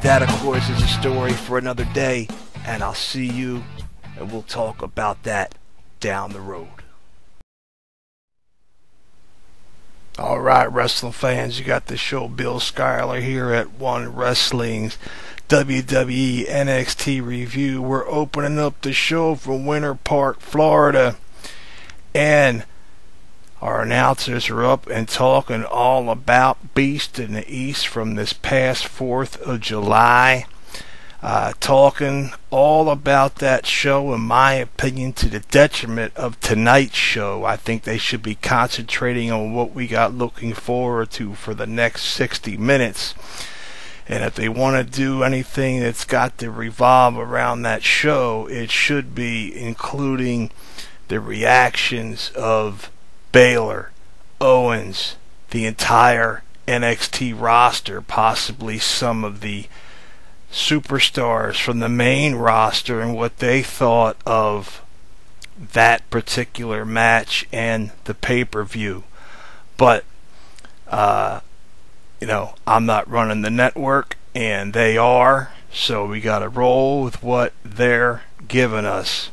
that, of course, is a story for another day, and I'll see you, and we'll talk about that down the road. Alright, wrestling fans, you got the show Bill Schuyler here at One Wrestling's WWE NXT review. We're opening up the show from Winter Park, Florida, and our announcers are up and talking all about Beast in the East from this past 4th of July. Talking all about that show, in my opinion, to the detriment of tonight's show. I think they should be concentrating on what we got looking forward to for the next 60 minutes. And if they want to do anything that's got to revolve around that show, it should be including the reactions of Balor, Owens, the entire NXT roster, possibly some of the superstars from the main roster, and what they thought of that particular match and the pay-per-view. But I'm not running the network, and they are, so we got to roll with what they're giving us.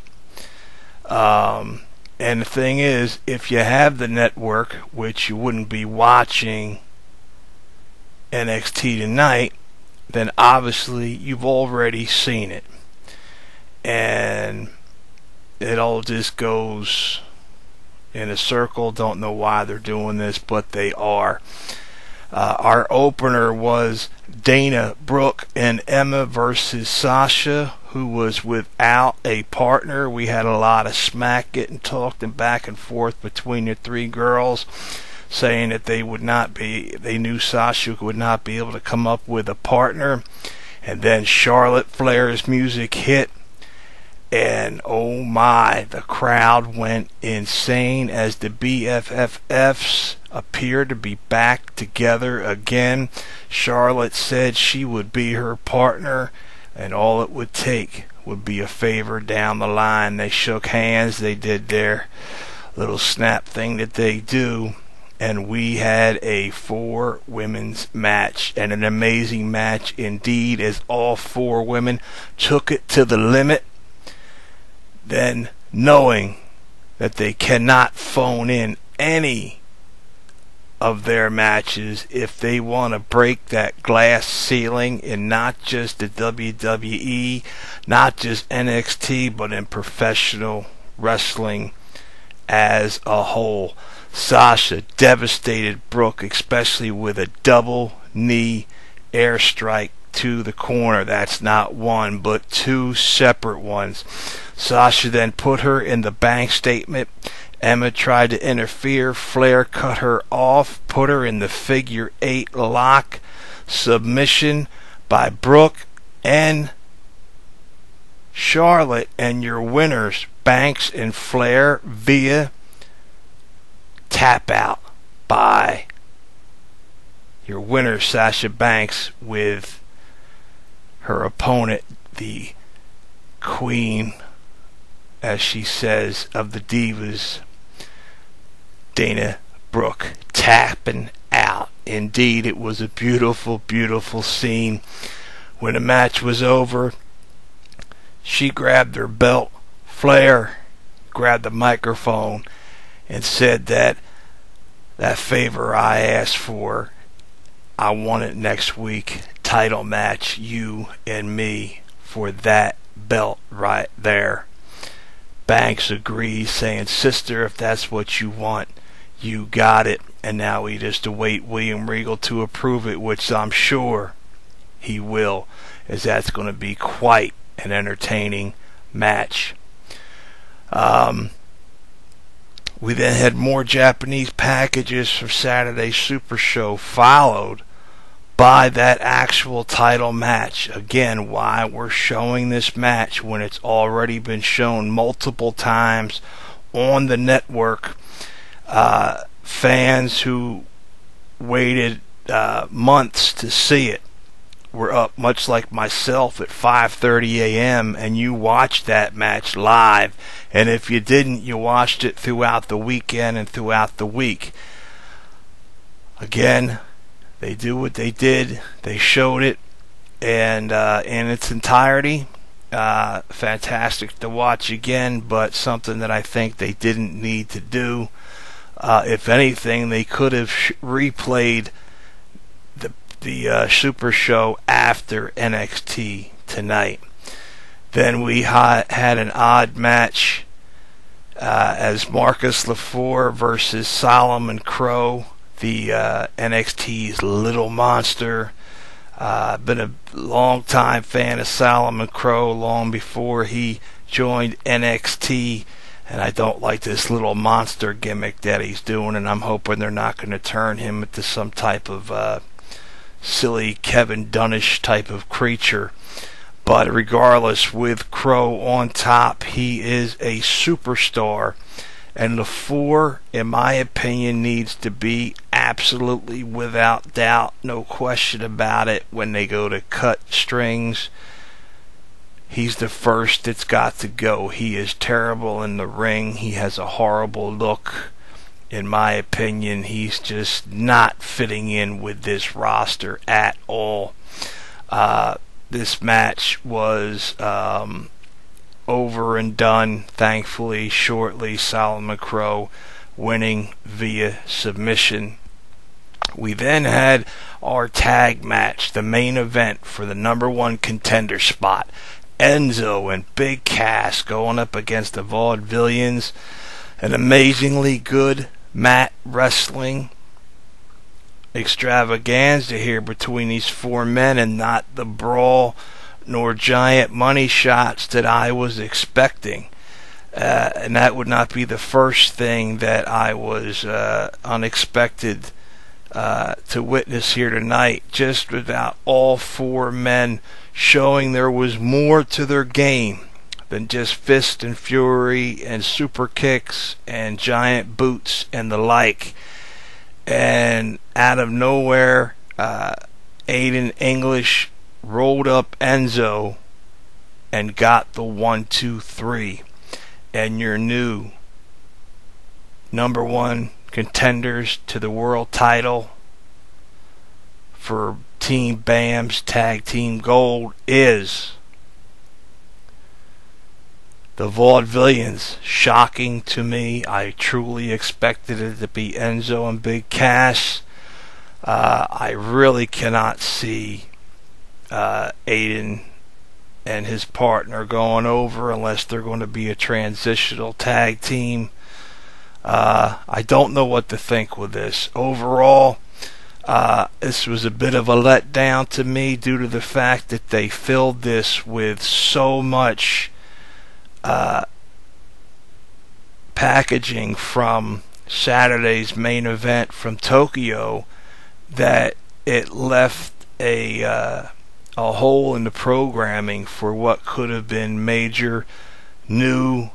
And the thing is, if you have the network, which you wouldn't be watching NXT tonight, then obviously you've already seen it. And it all just goes in a circle. Don't know why they're doing this, but they are. Our opener was Dana Brooke and Emma versus SASHA, who was without a partner. We had a lot of smack getting talked and back and forth between the three girls, saying that they knew SASHA would not be able to come up with a partner. And then Charlotte Flair's music hit, and oh my, the crowd went insane as the BFFs appeared to be back together again. Charlotte said she would be her partner, and all it would take would be a favor down the line. They shook hands, they did their little snap thing that they do, and we had a 4 women's match, and an amazing match indeed, as all 4 women took it to the limit. Then, knowing that they cannot phone in any of their matches if they want to break that glass ceiling in not just the WWE, not just NXT, but in professional wrestling as a whole. SASHA devastated Brooke, especially with a double knee airstrike to the corner. That's not one, but 2 separate ones. SASHA then put her in the bank statement. Emma tried to interfere. Flair cut her off, put her in the figure 8 lock. Submission by Brooke and Charlotte, and your winners, Banks and Flair, via tap out by your winner, Sasha Banks, with her opponent, the queen, as she says, of the divas, Dana Brooke, tapping out. Indeed, it was a beautiful, beautiful scene. When the match was over, she grabbed her belt. Flair grabbed the microphone and said that favor I asked for, I want it next week. Title match, you and me, for that belt right there. Banks agrees, saying, sister, if that's what you want, you got it. And now we just await William Regal to approve it, which I'm sure he will, as that's going to be quite an entertaining match. We then had more Japanese packages for Saturday's Super Show, followed by that actual title match. Again, why we're showing this match when it's already been shown multiple times on the network. Fans who waited months to see it were up, much like myself, at 5:30 a.m. and you watched that match live. And if you didn't, you watched it throughout the weekend and throughout the week. Again, they do what they did. They showed it and in its entirety, fantastic to watch again, but something that I think they didn't need to do. If anything, they could have replayed the Super Show after NXT tonight. Then we had an odd match as Marcus LaFleur versus Solomon Crowe, the NXT's Little Monster. Been a long time fan of Solomon Crowe long before he joined NXT, and I don't like this little monster gimmick that he's doing, and I'm hoping they're not going to turn him into some type of silly Kevin Dunnish type of creature. But regardless, with Crowe on top, he is a superstar. And LaFleur, in my opinion, needs to be absolutely without doubt, no question about it, when they go to cut strings. He's the first that's got to go. He is terrible in the ring. He has a horrible look. In my opinion, he's just not fitting in with this roster at all. This match was over and done, thankfully, shortly. Solomon Crowe winning via submission. We then had our tag match, the main event for the #1 contender spot. Enzo and Big Cass going up against the Vaudevillians. An amazingly good mat wrestling extravaganza here between these four men, and not the brawl nor giant money shots that I was expecting. And that would not be the first thing that I was unexpected to witness here tonight. Just about all four men showing there was more to their game than just fist and fury and super kicks and giant boots and the like. And out of nowhere, Aiden English rolled up Enzo and got the 1-2-3. And your new #1 contenders to the world title for Team BAM's Tag Team Gold is the Vaudevillians. Shocking to me. I truly expected it to be Enzo and Big Cass. I really cannot see Aiden and his partner going over unless they're going to be a transitional tag team. I don't know what to think with this. Overall, this was a bit of a letdown to me due to the fact that they filled this with so much packaging from Saturday's main event from Tokyo that it left a hole in the programming for what could have been major new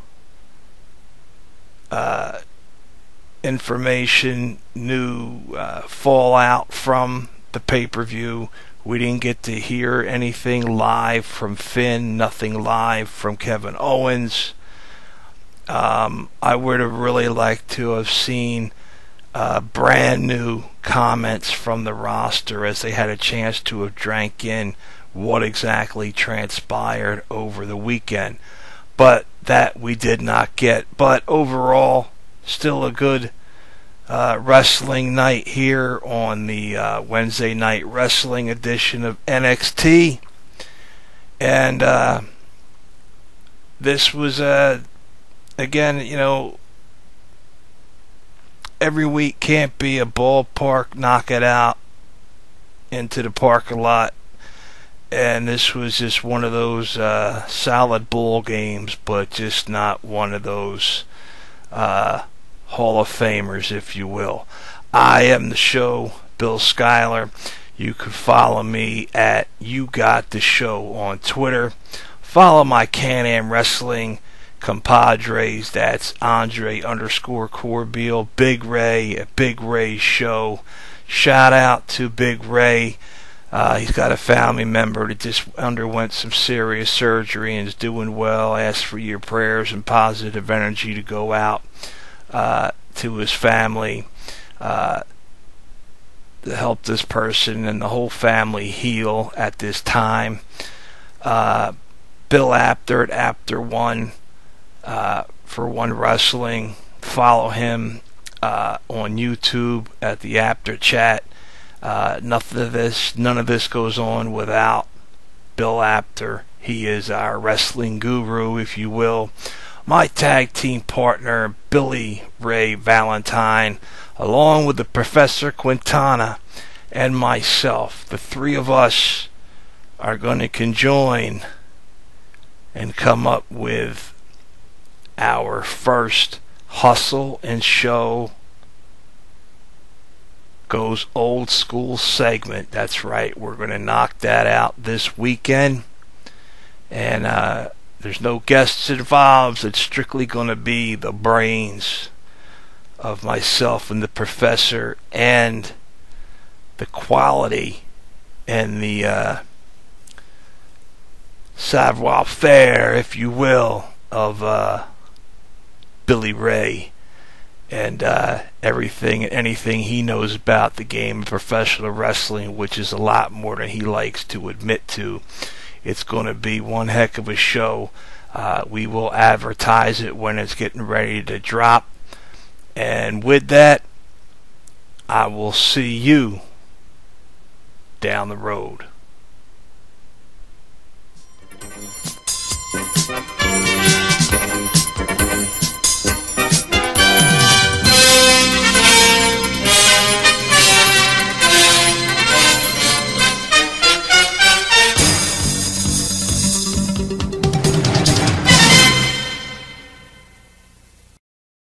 information, new fallout from the pay-per-view. We didn't get to hear anything live from Finn, nothing live from Kevin Owens. I would have really liked to have seen brand new comments from the roster as they had a chance to have drank in what exactly transpired over the weekend. But that we did not get. But overall, still a good wrestling night here on the Wednesday night wrestling edition of NXT. And this was, again, you know, every week can't be a ballpark, knock it out into the parking lot. And this was just one of those solid ball games, but just not one of those Hall of Famers, if you will. I am the show, Bill Schuyler. You can follow me at You Got the Show on Twitter. Follow my Can-Am Wrestling compadres. That's Andre_Corbeil, Big Ray at Big Ray's Show. Shout out to Big Ray. He's got a family member that just underwent some serious surgery and is doing well. Ask for your prayers and positive energy to go out to his family. to help this person and the whole family heal at this time. Bill Apter at Apter 1 for One Wrestling. Follow him on YouTube at the Apter chat. None of this goes on without Bill Apter. He is our wrestling guru, if you will. My tag team partner, Billy Ray Valentine, along with the Professor Quintana and myself. The three of us are going to conjoin and come up with our first Hustle and Show Goes Old School segment. That's right, we're going to knock that out this weekend. And there's no guests involved. It's strictly going to be the brains of myself and the Professor, and the quality and the savoir-faire, if you will, of Billy Ray, and anything he knows about the game of professional wrestling, which is a lot more than he likes to admit to. It's going to be one heck of a show. We will advertise it when it's getting ready to drop. And with that, I will see you down the road.